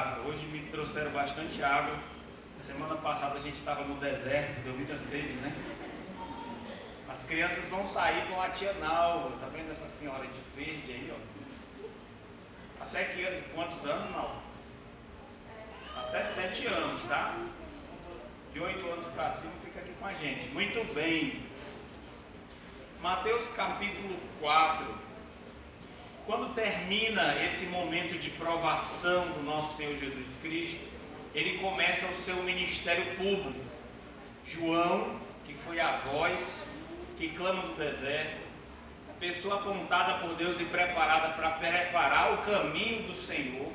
casa. Hoje me trouxeram bastante água. Semana passada a gente estava no deserto, deu muita sede, né? As crianças vão sair com a tia Nalva. Tá vendo essa senhora de verde aí, ó? Até que quantos anos, Nalva? Até 7 anos, tá? De 8 anos para cima fica aqui com a gente. Muito bem. Mateus capítulo 4. Quando termina esse momento de provação do nosso Senhor Jesus Cristo, ele começa o seu ministério público. João, que foi a voz que clama do deserto, a pessoa apontada por Deus e preparada para preparar o caminho do Senhor,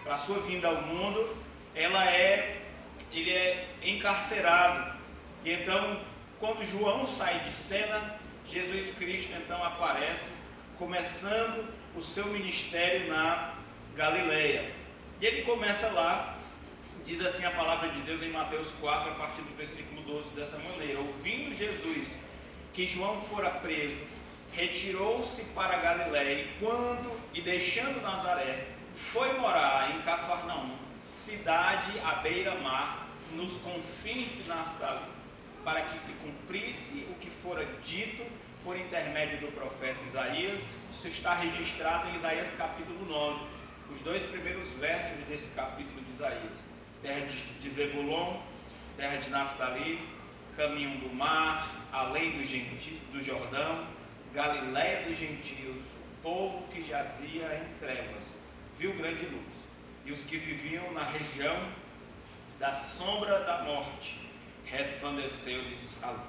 para a sua vinda ao mundo, ele é encarcerado. E então, quando João sai de cena, Jesus Cristo então aparece, começando o seu ministério na Galileia. E ele começa lá, diz assim a palavra de Deus em Mateus 4, a partir do versículo 12, dessa maneira: ouvindo Jesus que João fora preso, retirou-se para a Galileia, e deixando Nazaré, foi morar em Cafarnaum, cidade à beira-mar, nos confins de Naftali, para que se cumprisse o que fora dito por intermédio do profeta Isaías. Isso está registrado em Isaías capítulo 9, os 2 primeiros versos desse capítulo de Isaías: terra de Zebulon, terra de Naftali, caminho do mar, além do Jordão, Galileia dos gentios, povo que jazia em trevas, viu grande luz, e os que viviam na região da sombra da morte, resplandeceu-lhes a luz.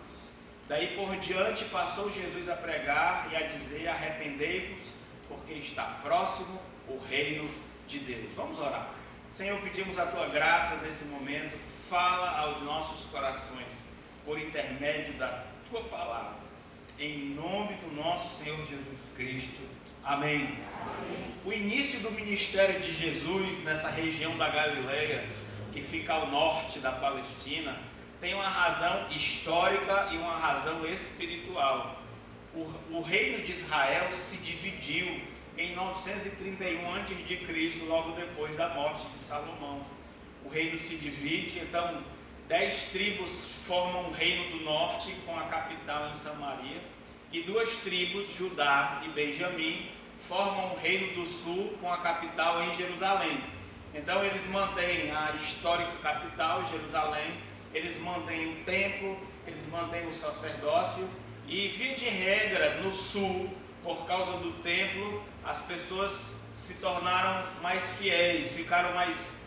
Daí por diante passou Jesus a pregar e a dizer: arrependei-vos, porque está próximo o reino de Deus. Vamos orar. Senhor, pedimos a tua graça nesse momento. Fala aos nossos corações por intermédio da tua palavra, em nome do nosso Senhor Jesus Cristo. Amém. Amém. O início do ministério de Jesus nessa região da Galileia, que fica ao norte da Palestina, tem uma razão histórica e uma razão espiritual. O reino de Israel se dividiu em 931 a.C., logo depois da morte de Salomão. O reino se divide, então 10 tribos formam o reino do norte, com a capital em Samaria, e 2 tribos, Judá e Benjamim, formam o reino do sul, com a capital em Jerusalém. Então eles mantêm a histórica capital, Jerusalém, eles mantêm o templo, eles mantêm o sacerdócio, e via de regra no sul, por causa do templo, as pessoas se tornaram mais fiéis, ficaram mais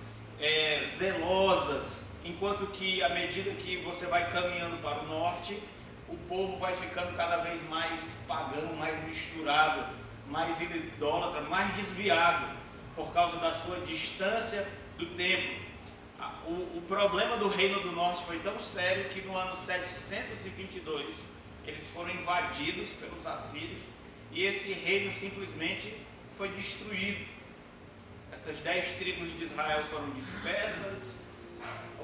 zelosas, enquanto que à medida que você vai caminhando para o norte, o povo vai ficando cada vez mais pagão, mais misturado, mais idólatra, mais desviado, por causa da sua distância do templo. O problema do reino do norte foi tão sério que no ano 722 eles foram invadidos pelos assírios e esse reino simplesmente foi destruído. Essas 10 tribos de Israel foram dispersas,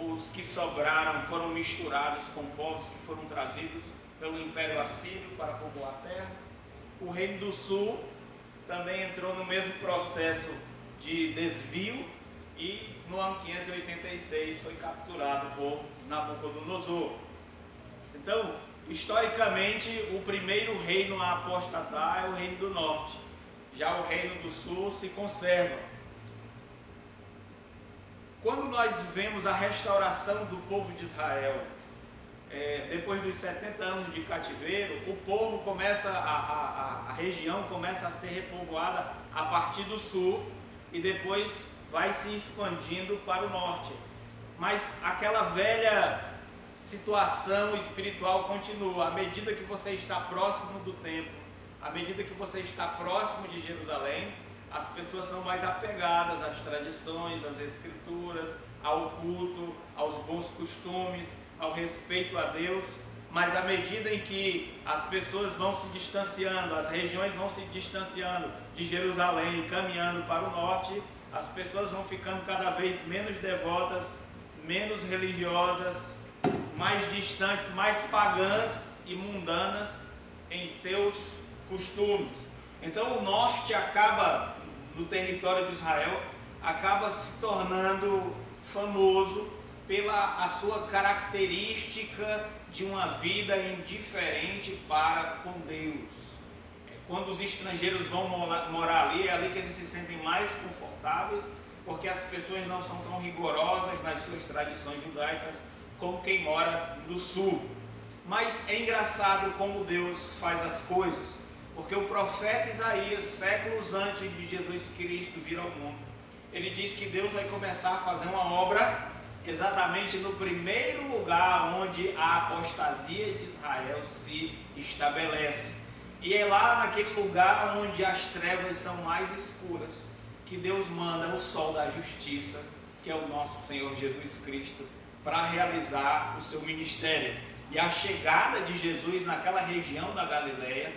os que sobraram foram misturados com povos que foram trazidos pelo Império Assírio para povoar a terra. O reino do sul também entrou no mesmo processo de desvio e no ano 586 foi capturado por Nabucodonosor. Então, historicamente, o primeiro reino a apostatar é o reino do norte. Já o reino do sul se conserva. Quando nós vemos a restauração do povo de Israel, depois dos 70 anos de cativeiro, o povo começa, a região começa a ser repovoada a partir do sul e depois vai se expandindo para o norte. Mas aquela velha situação espiritual continua. À medida que você está próximo do templo, à medida que você está próximo de Jerusalém, as pessoas são mais apegadas às tradições, às escrituras, ao culto, aos bons costumes, ao respeito a Deus. Mas à medida em que as pessoas vão se distanciando, as regiões vão se distanciando de Jerusalém, caminhando para o norte, as pessoas vão ficando cada vez menos devotas, menos religiosas, mais distantes, mais pagãs e mundanas em seus costumes. Então o norte acaba, no território de Israel, acaba se tornando famoso pela a sua característica de uma vida indiferente para com Deus. Quando os estrangeiros vão morar ali, é ali que eles se sentem mais confortáveis, porque as pessoas não são tão rigorosas nas suas tradições judaicas como quem mora no sul. Mas é engraçado como Deus faz as coisas, porque o profeta Isaías, séculos antes de Jesus Cristo vir ao mundo, ele diz que Deus vai começar a fazer uma obra exatamente no primeiro lugar onde a apostasia de Israel se estabelece. E é lá naquele lugar onde as trevas são mais escuras que Deus manda o sol da justiça, que é o nosso Senhor Jesus Cristo, para realizar o seu ministério. E a chegada de Jesus naquela região da Galileia,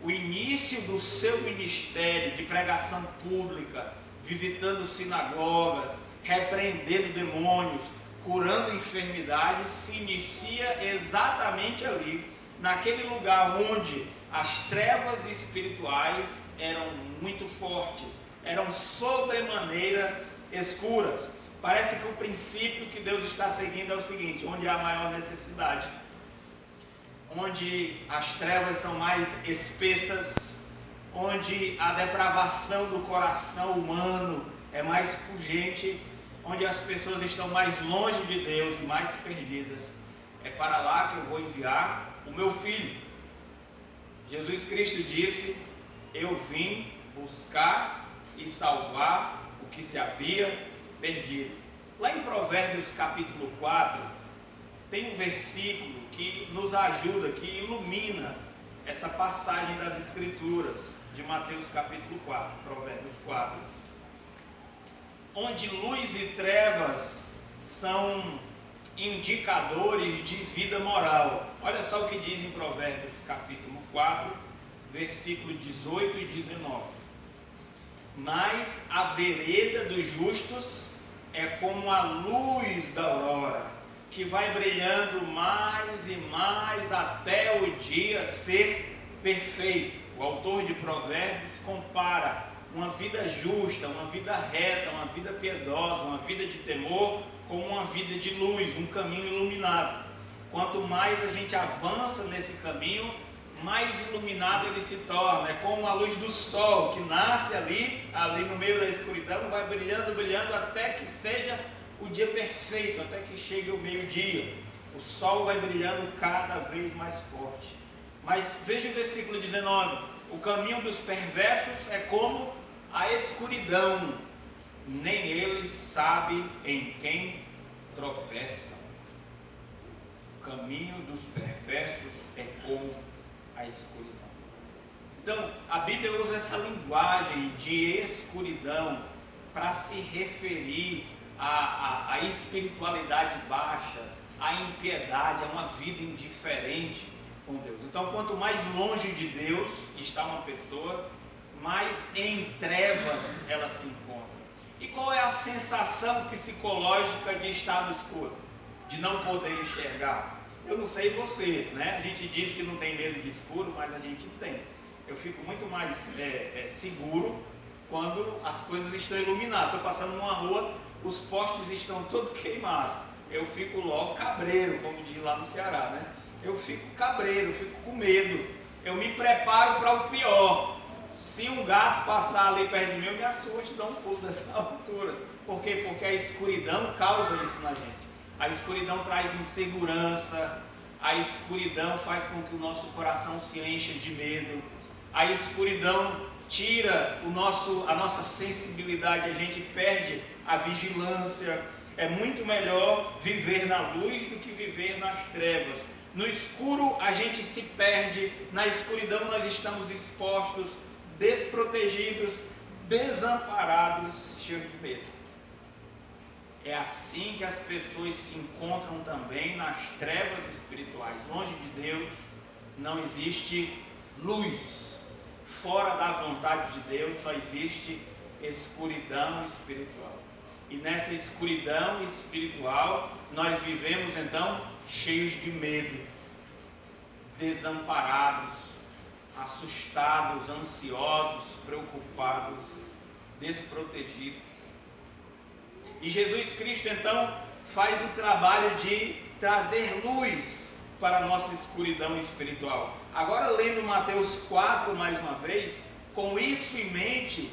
o início do seu ministério de pregação pública, visitando sinagogas, repreendendo demônios, curando enfermidades, se inicia exatamente ali, naquele lugar onde as trevas espirituais eram muito fortes, eram sobremaneira escuras. Parece que o princípio que Deus está seguindo é o seguinte: onde há maior necessidade, onde as trevas são mais espessas, onde a depravação do coração humano é mais pungente, onde as pessoas estão mais longe de Deus e mais perdidas, é para lá que eu vou enviar o meu filho. Jesus Cristo disse: eu vim buscar e salvar o que se havia perdido. Lá em Provérbios capítulo 4, tem um versículo que nos ajuda, que ilumina essa passagem das Escrituras, de Mateus capítulo 4, Provérbios 4, onde luz e trevas são indicadores de vida moral. Olha só o que diz em Provérbios capítulo 4, versículo 18 e 19. Mas a vereda dos justos é como a luz da aurora, que vai brilhando mais e mais até o dia ser perfeito. O autor de Provérbios compara uma vida justa, uma vida reta, uma vida piedosa, uma vida de temor, como uma vida de luz, um caminho iluminado. Quanto mais a gente avança nesse caminho, mais iluminado ele se torna. É como a luz do sol que nasce ali no meio da escuridão, vai brilhando, brilhando até que seja o dia perfeito, até que chegue o meio-dia. O sol vai brilhando cada vez mais forte. Mas veja o versículo 19: o caminho dos perversos é como a escuridão, nem eles sabem em quem tropeçam. O caminho dos perversos é como a escuridão. Então, a Bíblia usa essa linguagem de escuridão para se referir à espiritualidade baixa, à impiedade, a uma vida indiferente com Deus. Então, quanto mais longe de Deus está uma pessoa, mais em trevas ela se encontra. E qual é a sensação psicológica de estar no escuro? De não poder enxergar? Eu não sei você, né? A gente diz que não tem medo de escuro, mas a gente tem. Eu fico muito mais seguro quando as coisas estão iluminadas. Estou passando numa rua, os postes estão todos queimados. Eu fico logo cabreiro, como diz lá no Ceará, né? Eu fico cabreiro, eu fico com medo. Eu me preparo para o pior. Se um gato passar ali perto de mim, eu me assusto e dou um pulo dessa altura. Por quê? Porque a escuridão causa isso na gente. A escuridão traz insegurança, a escuridão faz com que o nosso coração se encha de medo, a escuridão tira a nossa sensibilidade, a gente perde a vigilância. É muito melhor viver na luz do que viver nas trevas. No escuro a gente se perde, na escuridão nós estamos expostos, desprotegidos, desamparados, cheios de medo. É assim que as pessoas se encontram também nas trevas espirituais. Longe de Deus não existe luz. Fora da vontade de Deus só existe escuridão espiritual. E nessa escuridão espiritual nós vivemos então cheios de medo, desamparados, assustados, ansiosos, preocupados, desprotegidos. E Jesus Cristo então faz o trabalho de trazer luz para a nossa escuridão espiritual. Agora, lendo Mateus 4 mais uma vez, com isso em mente,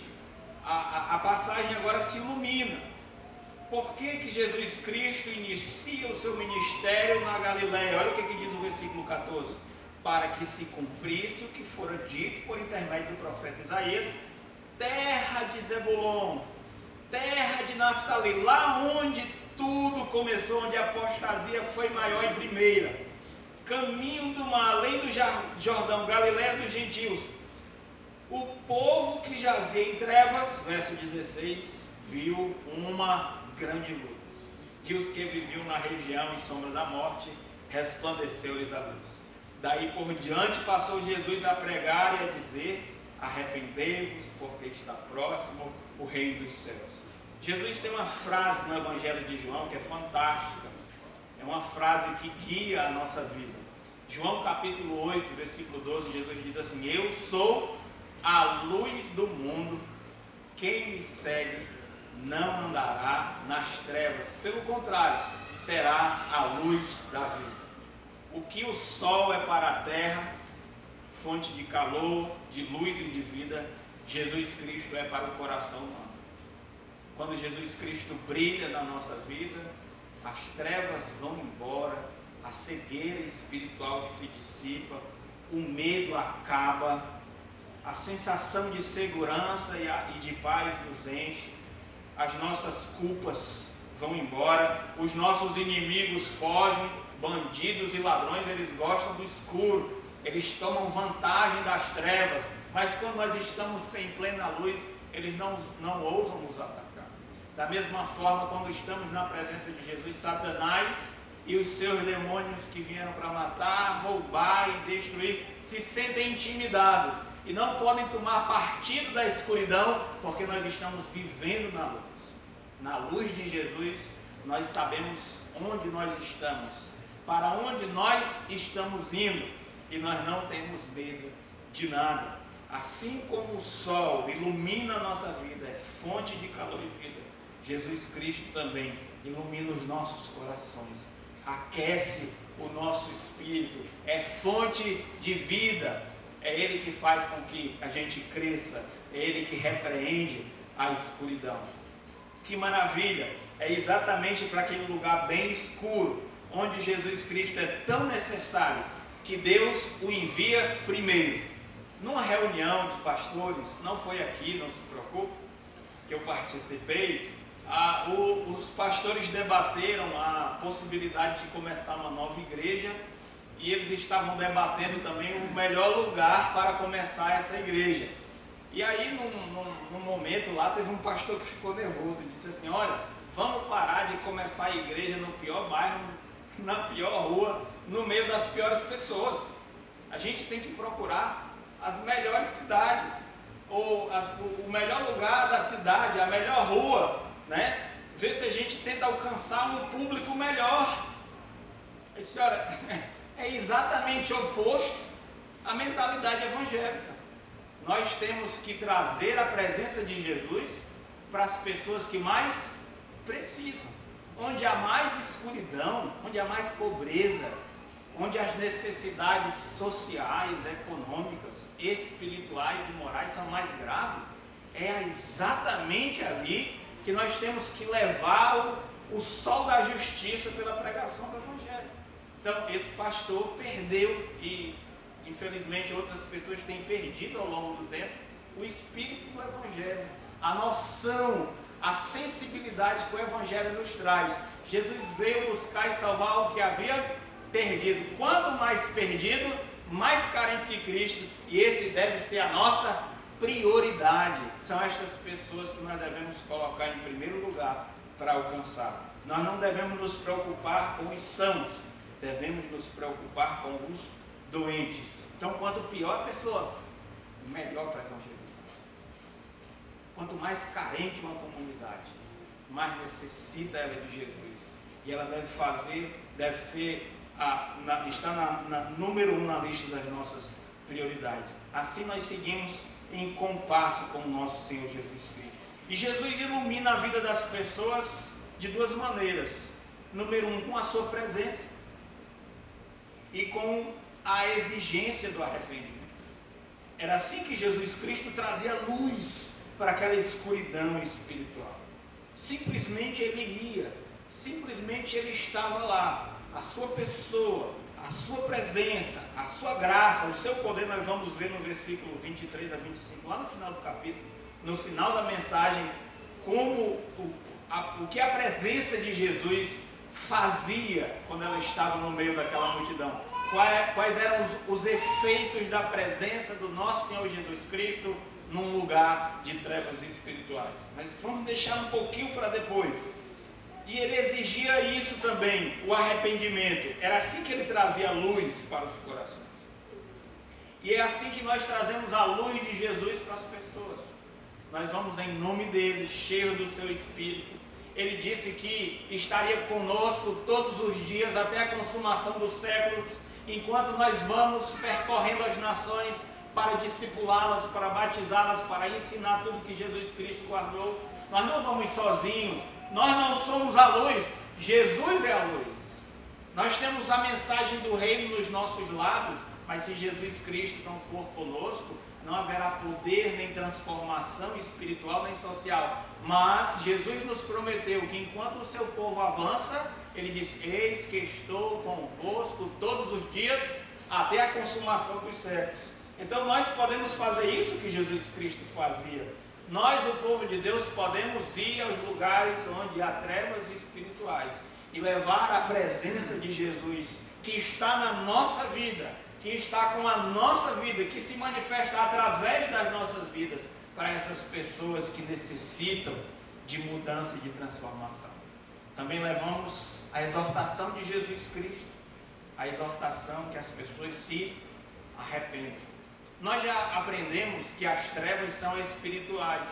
a passagem agora se ilumina. Por que Jesus Cristo inicia o seu ministério na Galileia? Olha o que diz o versículo 14: para que se cumprisse o que fora dito por intermédio do profeta Isaías: terra de Zebulon, terra de Naftali, lá onde tudo começou, onde a apostasia foi maior e primeira, caminho do mar, além do Jordão, Galileia dos gentios. O povo que jazia em trevas, verso 16, viu uma grande luz, e os que viviam na região em sombra da morte, resplandeceu-lhes a luz. Daí por diante passou Jesus a pregar e a dizer: arrependei-vos, porque está próximo o reino dos céus. Jesus tem uma frase no Evangelho de João que é fantástica, é uma frase que guia a nossa vida. João capítulo 8, versículo 12, Jesus diz assim: eu sou a luz do mundo, quem me segue não andará nas trevas, pelo contrário, terá a luz da vida. O que o sol é para a terra, fonte de calor, de luz e de vida, Jesus Cristo é para o coração humano. Quando Jesus Cristo brilha na nossa vida, as trevas vão embora, a cegueira espiritual se dissipa, o medo acaba, a sensação de segurança e de paz nos enche, as nossas culpas vão embora, os nossos inimigos fogem, bandidos e ladrões, eles gostam do escuro, eles tomam vantagem das trevas, mas quando nós estamos em plena luz, eles não ousam nos atacar. Da mesma forma, quando estamos na presença de Jesus, Satanás e os seus demônios que vieram para matar, roubar e destruir, se sentem intimidados e não podem tomar partido da escuridão, porque nós estamos vivendo na luz. Na luz de Jesus, nós sabemos onde nós estamos, para onde nós estamos indo, e nós não temos medo de nada. Assim como o sol ilumina a nossa vida, é fonte de calor e vida, Jesus Cristo também ilumina os nossos corações, aquece o nosso espírito, é fonte de vida, é Ele que faz com que a gente cresça, é Ele que repreende a escuridão. Que maravilha! É exatamente para aquele lugar bem escuro, onde Jesus Cristo é tão necessário, que Deus o envia primeiro. Numa reunião de pastores, não foi aqui, não se preocupe, que eu participei, os pastores debateram a possibilidade de começar uma nova igreja, e eles estavam debatendo também o melhor lugar para começar essa igreja. E aí, num momento lá, teve um pastor que ficou nervoso e disse assim: olha, vamos parar de começar a igreja no pior bairro, na pior rua, no meio das piores pessoas. A gente tem que procurar as melhores cidades, ou o melhor lugar da cidade, a melhor rua, né? Ver se a gente tenta alcançar um público melhor. Eu disse: olha, é exatamente oposto à mentalidade evangélica. Nós temos que trazer a presença de Jesus para as pessoas que mais precisam, onde há mais escuridão, onde há mais pobreza, onde as necessidades sociais, econômicas, espirituais e morais são mais graves. É exatamente ali que nós temos que levar o sol da justiça pela pregação do Evangelho. Então, esse pastor perdeu, e infelizmente outras pessoas têm perdido ao longo do tempo, o espírito do Evangelho, a noção, a sensibilidade que o Evangelho nos traz. Jesus veio buscar e salvar o que havia perdido. Quanto mais perdido, mais carente de Cristo, e esse deve ser a nossa prioridade. São estas pessoas que nós devemos colocar em primeiro lugar para alcançar. Nós não devemos nos preocupar com os sãos, devemos nos preocupar com os doentes. Então, quanto pior a pessoa, melhor para evangelizar. Quanto mais carente uma comunidade, mais necessita ela de Jesus. E ela deve ser está na número 1 na lista das nossas prioridades. Assim nós seguimos em compasso com o nosso Senhor Jesus Cristo. E Jesus ilumina a vida das pessoas de duas maneiras. Número um, com a sua presença e com a exigência do arrependimento. Era assim que Jesus Cristo trazia luz para aquela escuridão espiritual. Simplesmente ele ia, simplesmente ele estava lá, a sua pessoa, a sua presença, a sua graça, o seu poder. Nós vamos ver no versículo 23 a 25, lá no final do capítulo, no final da mensagem, como o que a presença de Jesus fazia quando ela estava no meio daquela multidão. Quais eram os efeitos da presença do nosso Senhor Jesus Cristo num lugar de trevas espirituais. Mas vamos deixar um pouquinho para depois. E ele exigia isso também, o arrependimento. Era assim que ele trazia luz para os corações. E é assim que nós trazemos a luz de Jesus para as pessoas. Nós vamos em nome dele, cheio do seu Espírito. Ele disse que estaria conosco todos os dias até a consumação dos séculos, enquanto nós vamos percorrendo as nações para discipulá-las, para batizá-las, para ensinar tudo que Jesus Cristo guardou. Nós não vamos sozinhos, nós não somos a luz, Jesus é a luz. Nós temos a mensagem do reino nos nossos lábios, mas se Jesus Cristo não for conosco, não haverá poder, nem transformação espiritual, nem social. Mas Jesus nos prometeu que enquanto o seu povo avança, ele diz: eis que estou convosco todos os dias, até a consumação dos séculos. Então nós podemos fazer isso que Jesus Cristo fazia. Nós, o povo de Deus, podemos ir aos lugares onde há trevas espirituais e levar a presença de Jesus, que está na nossa vida, que está com a nossa vida, que se manifesta através das nossas vidas, para essas pessoas que necessitam de mudança e de transformação. Também levamos a exortação de Jesus Cristo, a exortação que as pessoas se arrependam. Nós já aprendemos que as trevas são espirituais,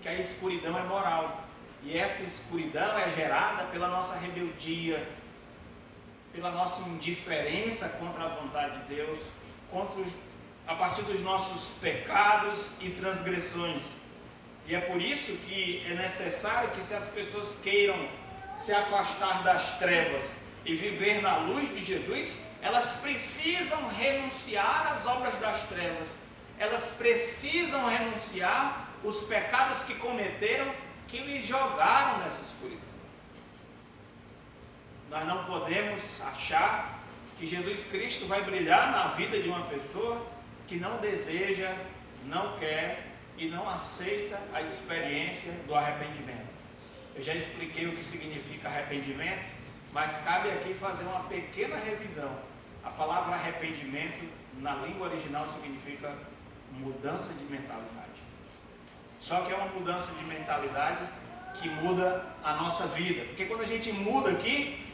que a escuridão é moral, e essa escuridão é gerada pela nossa rebeldia, pela nossa indiferença contra a vontade de Deus, a partir dos nossos pecados e transgressões. E é por isso que é necessário que, se as pessoas queiram se afastar das trevas e viver na luz de Jesus, elas precisam renunciar às obras das trevas, elas precisam renunciar os pecados que cometeram, que lhes jogaram nessa escuridão. Nós não podemos achar que Jesus Cristo vai brilhar na vida de uma pessoa que não deseja, não quer e não aceita a experiência do arrependimento. Eu já expliquei o que significa arrependimento, mas cabe aqui fazer uma pequena revisão. A palavra arrependimento na língua original significa mudança de mentalidade. Só que é uma mudança de mentalidade que muda a nossa vida. Porque quando a gente muda aqui,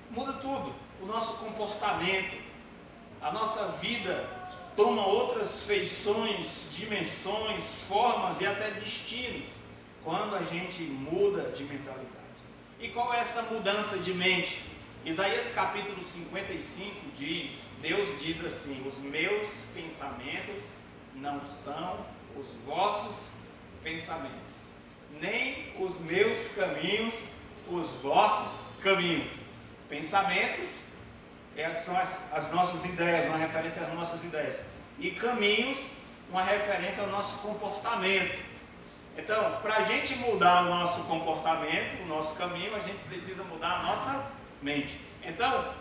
muda tudo. O nosso comportamento, a nossa vida toma outras feições, dimensões, formas e até destinos quando a gente muda de mentalidade. E qual é essa mudança de mente? Isaías capítulo 55 diz, Deus diz assim: os meus pensamentos não são os vossos pensamentos, nem os meus caminhos os vossos caminhos. Pensamentos são as nossas ideias, uma referência às nossas ideias, e caminhos, uma referência ao nosso comportamento. Então, para a gente mudar o nosso comportamento, o nosso caminho, a gente precisa mudar a nossa mente. Então,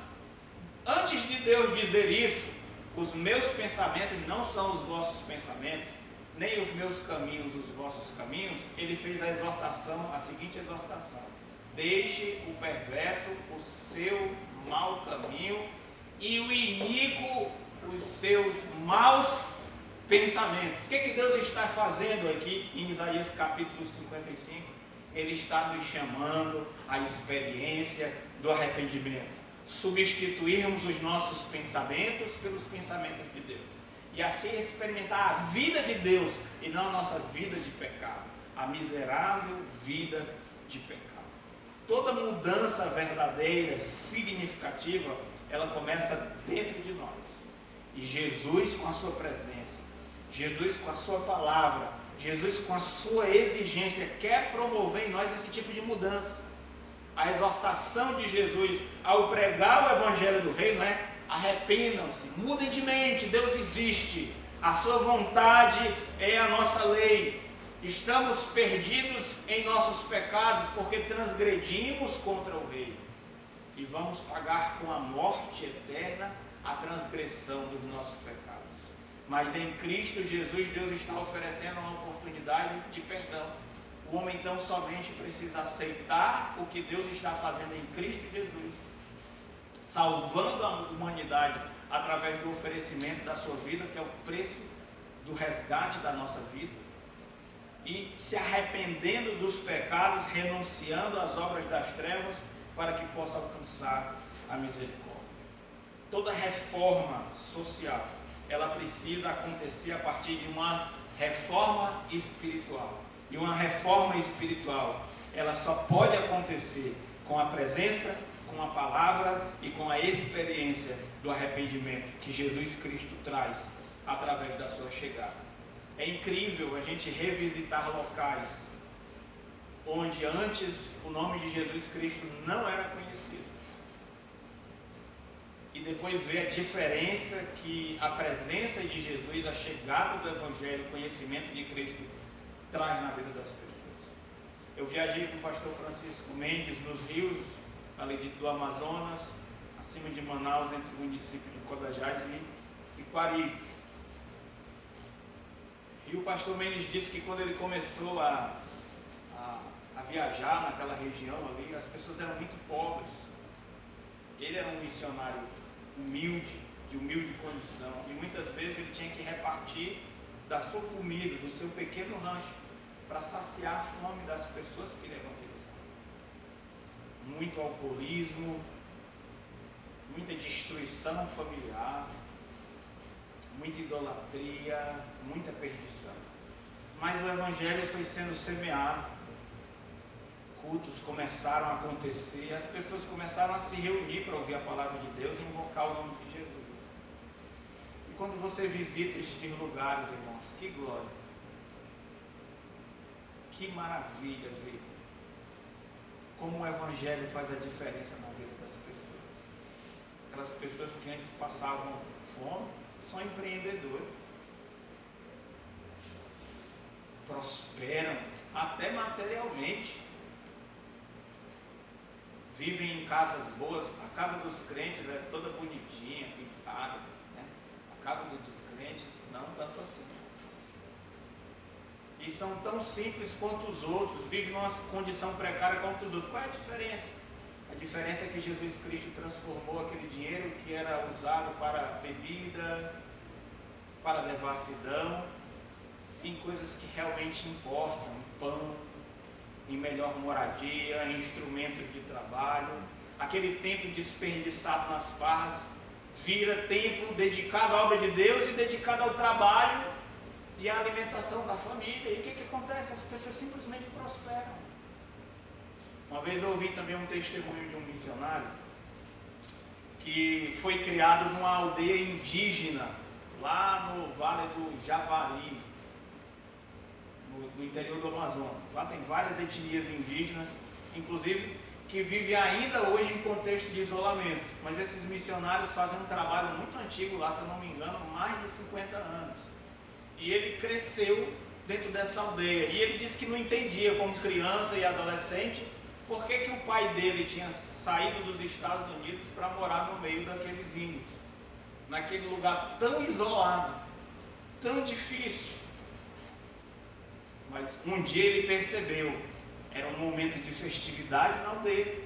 antes de Deus dizer isso, os meus pensamentos não são os vossos pensamentos, nem os meus caminhos os vossos caminhos, ele fez a exortação, a seguinte exortação: deixe o perverso o seu mau caminho e o iníquo os seus maus pensamentos. O que Deus está fazendo aqui em Isaías capítulo 55? Ele está nos chamando à experiência do arrependimento. Substituirmos os nossos pensamentos pelos pensamentos de Deus. E assim experimentar a vida de Deus e não a nossa vida de pecado. A miserável vida de pecado. Toda mudança verdadeira, significativa, ela começa dentro de nós. E Jesus, com a sua presença, Jesus com a sua palavra, Jesus com a sua exigência, quer promover em nós esse tipo de mudança. A exortação de Jesus ao pregar o evangelho do reino é: arrependam-se, mudem de mente, Deus existe, a sua vontade é a nossa lei. Estamos perdidos em nossos pecados porque transgredimos contra o rei e vamos pagar com a morte eterna a transgressão dos nossos pecados. Mas em Cristo Jesus, Deus está oferecendo uma oportunidade de perdão. O homem então somente precisa aceitar o que Deus está fazendo em Cristo Jesus, salvando a humanidade através do oferecimento da sua vida, que é o preço do resgate da nossa vida, e se arrependendo dos pecados, renunciando às obras das trevas, para que possa alcançar a misericórdia. Toda reforma social, ela precisa acontecer a partir de uma reforma espiritual. E uma reforma espiritual, ela só pode acontecer com a presença, com a palavra e com a experiência do arrependimento que Jesus Cristo traz através da sua chegada. É incrível a gente revisitar locais onde antes o nome de Jesus Cristo não era conhecido, e depois ver a diferença que a presença de Jesus, a chegada do Evangelho, o conhecimento de Cristo traz na vida das pessoas. Eu viajei com o pastor Francisco Mendes nos rios ali do Amazonas, acima de Manaus, entre o município de Codajás e Quari. E o pastor Mendes disse que quando ele começou a viajar naquela região ali, as pessoas eram muito pobres. Ele era um missionário humilde, de humilde condição, e muitas vezes ele tinha que repartir da sua comida, do seu pequeno rancho, para saciar a fome das pessoas que ele evangelizava. Muito alcoolismo, muita destruição familiar, muita idolatria, muita perdição. Mas o evangelho foi sendo semeado, cultos começaram a acontecer, e as pessoas começaram a se reunir para ouvir a palavra de Deus e invocar o nome de Jesus. E quando você visita estes lugares, irmãos, que glória, que maravilha ver como o evangelho faz a diferença na vida das pessoas. Aquelas pessoas que antes passavam fome são empreendedores, prosperam até materialmente, vivem em casas boas. A casa dos crentes é toda bonitinha, pintada, né? A casa do descrente não tanto assim. E são tão simples quanto os outros, vivem numa condição precária quanto os outros. Qual é a diferença? A diferença é que Jesus Cristo transformou aquele dinheiro que era usado para bebida, para devassidão, em coisas que realmente importam: em pão, em melhor moradia, em instrumentos de trabalho. Aquele tempo desperdiçado nas farras vira tempo dedicado à obra de Deus e dedicado ao trabalho e à alimentação da família. E o que acontece? As pessoas simplesmente prosperam. Uma vez eu ouvi também um testemunho de um missionário que foi criado numa aldeia indígena, lá no Vale do Javari, no interior do Amazonas. Lá tem várias etnias indígenas, inclusive que vivem ainda hoje em contexto de isolamento. Mas esses missionários fazem um trabalho muito antigo lá, se eu não me engano, mais de 50 anos. E ele cresceu dentro dessa aldeia. E ele disse que não entendia, como criança e adolescente, por que o pai dele tinha saído dos Estados Unidos para morar no meio daqueles índios, naquele lugar tão isolado, tão difícil. Mas um dia ele percebeu, era um momento de festividade na aldeia,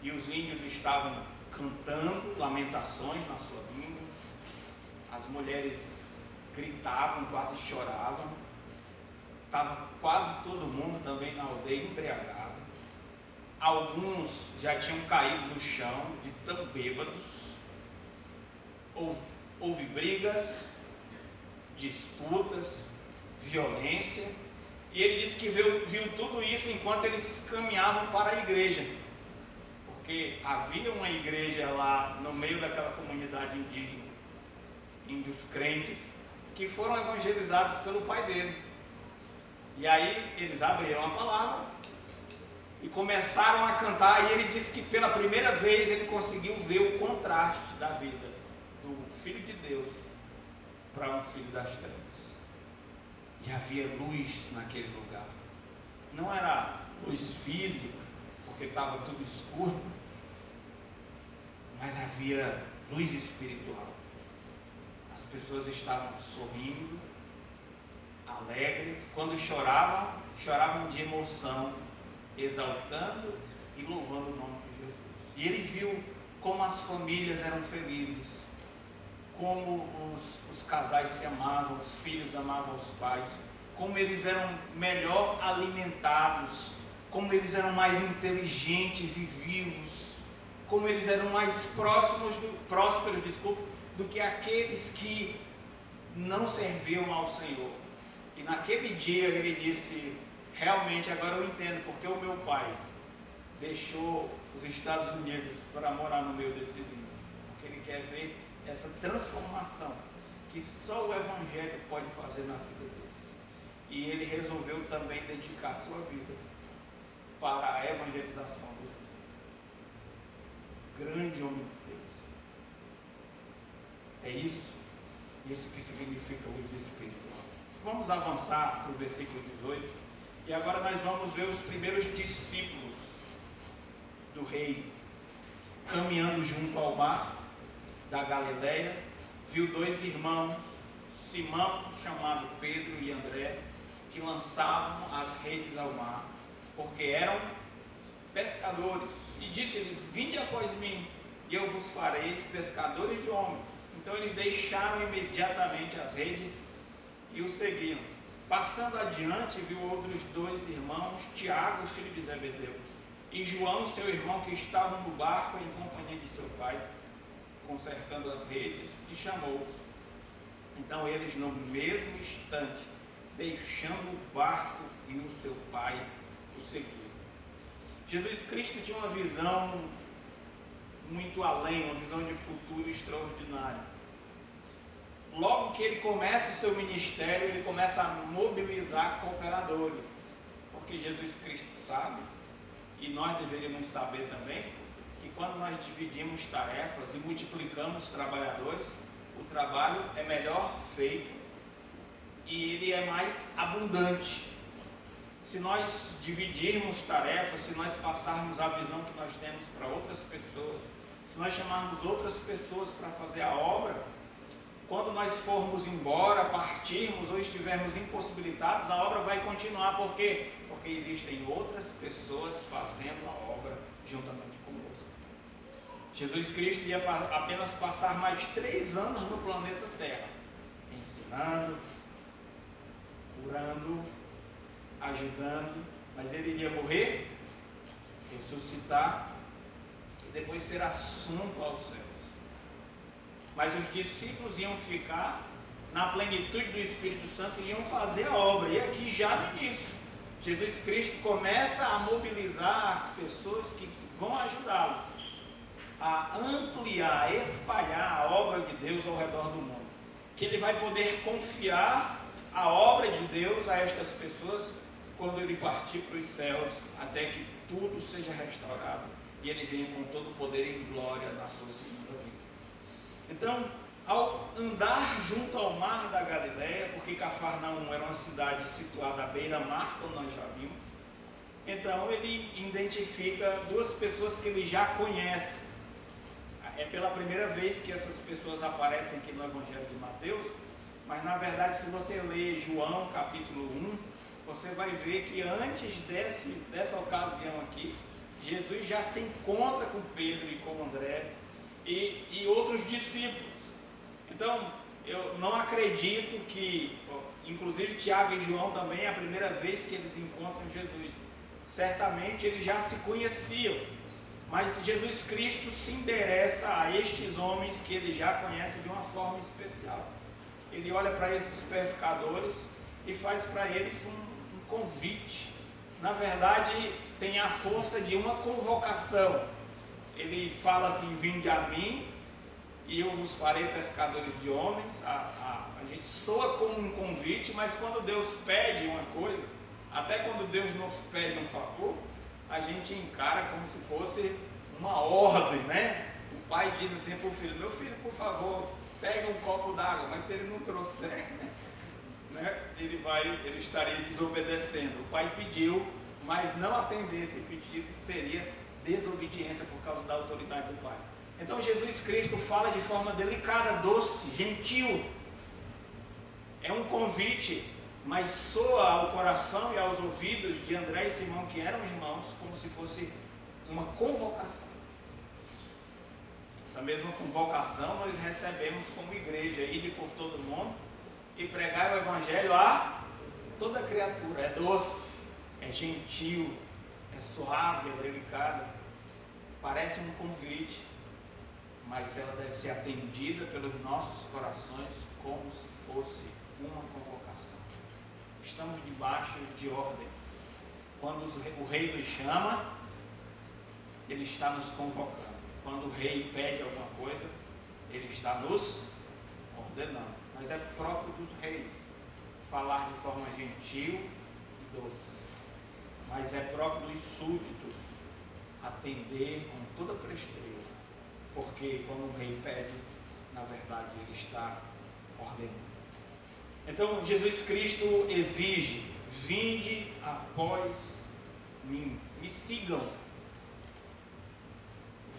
e os índios estavam cantando lamentações na sua língua, as mulheres gritavam, quase choravam, estava quase todo mundo também na aldeia embriagado, alguns já tinham caído no chão de tão bêbados, houve brigas, disputas, violência, e ele disse que viu tudo isso enquanto eles caminhavam para a igreja, porque havia uma igreja lá no meio daquela comunidade indígena, índios crentes, que foram evangelizados pelo pai dele. E aí eles abriram a palavra, e começaram a cantar, e ele disse que pela primeira vez ele conseguiu ver o contraste da vida do Filho de Deus para um filho das trevas. E havia luz naquele lugar. Não era luz física, porque estava tudo escuro, mas havia luz espiritual. As pessoas estavam sorrindo, alegres. Quando choravam, choravam de emoção, exaltando e louvando o nome de Jesus. E ele viu como as famílias eram felizes, como os casais se amavam, os filhos amavam os pais, como eles eram melhor alimentados, como eles eram mais inteligentes e vivos, como eles eram mais prósperos do que aqueles que não serviam ao Senhor. E naquele dia ele disse: realmente agora eu entendo porque o meu pai deixou os Estados Unidos para morar no meio desses índios, porque ele quer ver essa transformação que só o Evangelho pode fazer na vida deles. E ele resolveu também dedicar sua vida para a evangelização dos índios. Grande homem de Deus. É isso que significa luz espiritual. Vamos avançar para o versículo 18. E agora nós vamos ver os primeiros discípulos do rei caminhando junto ao mar da Galileia. Viu dois irmãos, Simão, chamado Pedro, e André, que lançavam as redes ao mar, porque eram pescadores. E disse-lhes: vinde após mim, e eu vos farei pescadores de homens. Então eles deixaram imediatamente as redes e o seguiam. Passando adiante, viu outros dois irmãos, Tiago, filho de Zebedeu, e João, seu irmão, que estavam no barco em companhia de seu pai, consertando as redes, e chamou-os. Então eles, no mesmo instante, deixando o barco e o seu pai, o seguiram. Jesus Cristo tinha uma visão muito além, uma visão de futuro extraordinária. Logo que ele começa o seu ministério, ele começa a mobilizar cooperadores, porque Jesus Cristo sabe, e nós deveríamos saber também, que quando nós dividimos tarefas e multiplicamos trabalhadores, o trabalho é melhor feito e ele é mais abundante. Se nós dividirmos tarefas, se nós passarmos a visão que nós temos para outras pessoas, se nós chamarmos outras pessoas para fazer a obra, quando nós formos embora, partirmos ou estivermos impossibilitados, a obra vai continuar. Por quê? Porque existem outras pessoas fazendo a obra juntamente conosco. Jesus Cristo ia apenas passar mais 3 anos no planeta Terra, ensinando, curando, ajudando, mas ele iria morrer, ressuscitar e depois ser assunto aos céus. Mas os discípulos iam ficar na plenitude do Espírito Santo e iam fazer a obra. E aqui já no início, Jesus Cristo começa a mobilizar as pessoas que vão ajudá-lo a ampliar, a espalhar a obra de Deus ao redor do mundo. Que ele vai poder confiar a obra de Deus a estas pessoas quando ele partir para os céus, até que tudo seja restaurado e ele venha com todo o poder e glória na sua segunda vida. Então, ao andar junto ao mar da Galileia, porque Cafarnaum era uma cidade situada à beira-mar, como nós já vimos, então ele identifica 2 pessoas que ele já conhece. É pela primeira vez que essas pessoas aparecem aqui no Evangelho de Mateus, mas na verdade, se você ler João capítulo 1, você vai ver que antes dessa ocasião aqui, Jesus já se encontra com Pedro e com André e outros discípulos. Então, eu não acredito que, inclusive Tiago e João também, é a primeira vez que eles encontram Jesus. Certamente eles já se conheciam, mas Jesus Cristo se endereça a estes homens que ele já conhece de uma forma especial. Ele olha para esses pescadores e faz para eles um convite. Na verdade, tem a força de uma convocação. Ele fala assim: vinde a mim e eu vos farei pescadores de homens. A gente soa como um convite, mas quando Deus pede uma coisa, até quando Deus nos pede um favor, a gente encara como se fosse uma ordem, né? O pai diz assim para o filho: meu filho, por favor, pega um copo d'água, mas se ele não trouxer, né, ele estaria desobedecendo. O pai pediu, mas não atender esse pedido seria desobediência por causa da autoridade do pai. Então Jesus Cristo fala de forma delicada, doce, gentil. É um convite, mas soa ao coração e aos ouvidos de André e Simão, que eram irmãos, como se fosse uma convocação. Essa mesma convocação nós recebemos como igreja: ide por todo mundo e pregai o evangelho a toda criatura. É doce, é gentil, é suave, é delicada. Parece um convite, mas ela deve ser atendida pelos nossos corações como se fosse uma convocação. Estamos debaixo de ordens. Quando o rei nos chama, ele está nos convocando. Quando o rei pede alguma coisa, ele está nos ordenando. Mas é próprio dos reis falar de forma gentil e doce. Mas é próprio dos súditos atender com toda presteza. Porque quando o rei pede, na verdade ele está ordenando. Então Jesus Cristo exige: vinde após mim, me sigam.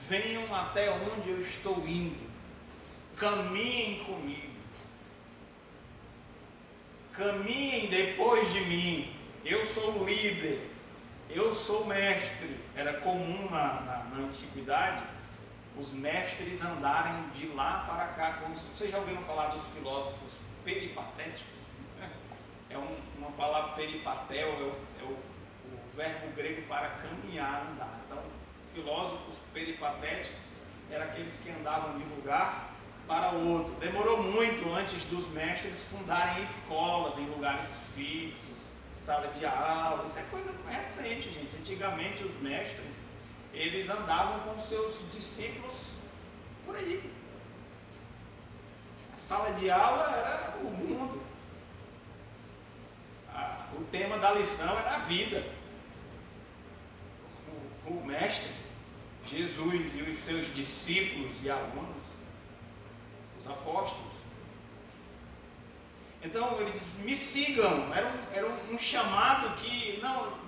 Venham até onde eu estou indo, caminhem comigo, caminhem depois de mim. Eu sou o líder, eu sou o mestre. Era comum na antiguidade os mestres andarem de lá para cá. Vocês já ouviram falar dos filósofos peripatéticos? É uma palavra peripatel, é o verbo grego para caminhar, andar. Então, filósofos peripatéticos eram aqueles que andavam de um lugar para outro. Demorou muito antes dos mestres fundarem escolas em lugares fixos, sala de aula. Isso é coisa recente, gente. Antigamente os mestres, eles andavam com seus discípulos por aí. A sala de aula era o mundo. O tema da lição era a vida. O mestre, Jesus e os seus discípulos e alunos, os apóstolos. Então ele diz: me sigam. Era um chamado que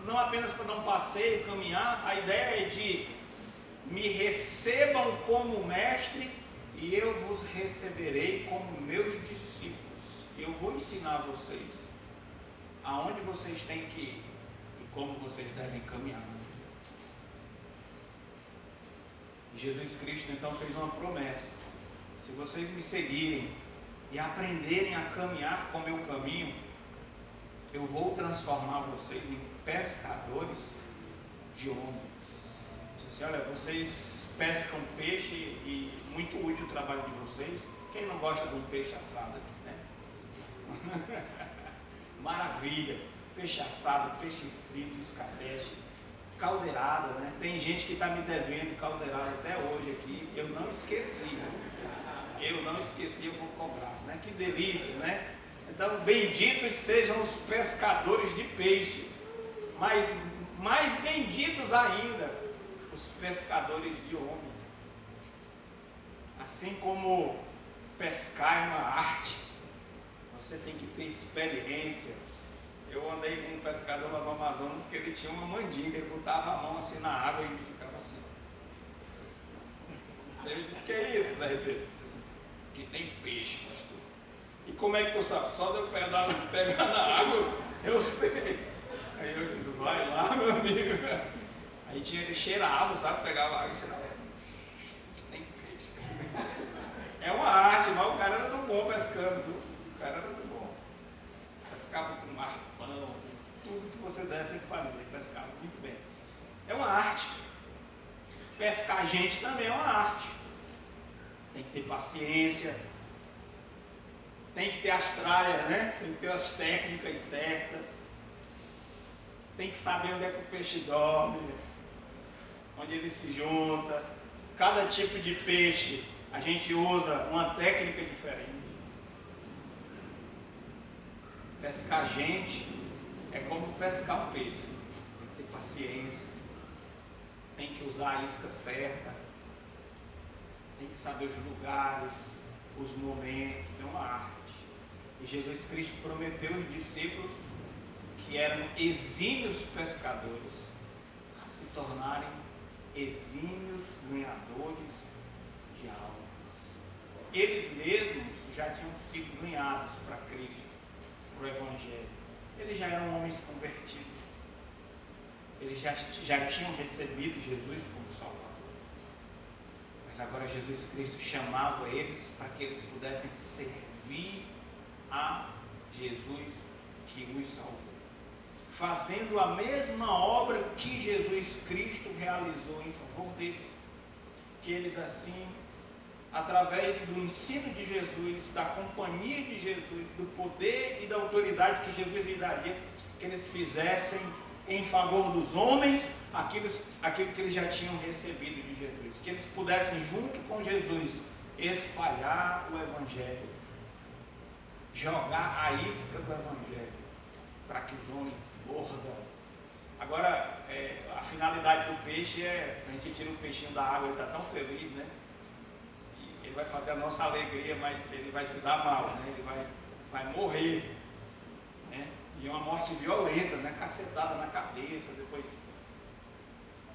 não apenas para dar um passeio, caminhar. A ideia é de: me recebam como mestre e eu vos receberei como meus discípulos. Eu vou ensinar vocês aonde vocês têm que ir e como vocês devem caminhar. Jesus Cristo então fez uma promessa: se vocês me seguirem e aprenderem a caminhar como eu caminho, eu vou transformar vocês em pescadores de homens. Disse: olha, vocês pescam peixe e muito útil o trabalho de vocês. Quem não gosta de um peixe assado aqui, né? Maravilha! Peixe assado, peixe frito, escabeche, caldeirada, né? Tem gente que está me devendo caldeirada até hoje aqui. Eu não esqueci, eu vou cobrar, né? Que delícia, né? Então, benditos sejam os pescadores de peixes, mas mais benditos ainda os pescadores de homens. Assim como pescar é uma arte, você tem que ter experiência. Eu andei com um pescador lá no Amazonas que ele tinha uma mandinga, ele botava a mão assim na água e ficava assim. Ele disse: que é isso, Zé Ribeiro? Disse assim: que tem peixe, pastor. E como é que tu sabe? Só de eu pegar na água, eu sei. Aí eu disse: vai lá, meu amigo. Aí ele cheirava, sabe? Pegava água e cheirava. Tem peixe. É uma arte, mas o cara era do bom pescando, viu? O cara era do bom. Pescava com arpão, tudo que você desse ele fazia, pescava muito bem. É uma arte. Pescar gente também é uma arte. Tem que ter paciência, tem que ter as tralhas, né? Tem que ter as técnicas certas, tem que saber onde é que o peixe dorme, onde ele se junta. Cada tipo de peixe a gente usa uma técnica diferente. Pescar gente é como pescar um peixe. Tem que ter paciência, que usar a isca certa, tem que saber os lugares, os momentos, é uma arte. E Jesus Cristo prometeu aos discípulos, que eram exímios pescadores, a se tornarem exímios ganhadores de almas. Eles mesmos já tinham sido ganhados para Cristo, para o Evangelho. Eles já eram homens convertidos. Eles já tinham recebido Jesus como Salvador. Mas agora Jesus Cristo chamava eles para que eles pudessem servir a Jesus que os salvou, fazendo a mesma obra que Jesus Cristo realizou em favor deles. Que eles assim, através do ensino de Jesus, da companhia de Jesus, do poder e da autoridade que Jesus lhe daria, que eles fizessem em favor dos homens aquilo que eles já tinham recebido de Jesus. Que eles pudessem, junto com Jesus, espalhar o Evangelho, jogar a isca do Evangelho, para que os homens mordam. Agora, a finalidade do peixe é, a gente tira o peixinho da água, ele está tão feliz, né? Que ele vai fazer a nossa alegria, mas ele vai se dar mal, né? Ele vai morrer, né? E uma morte violenta, né? Cacetada na cabeça, depois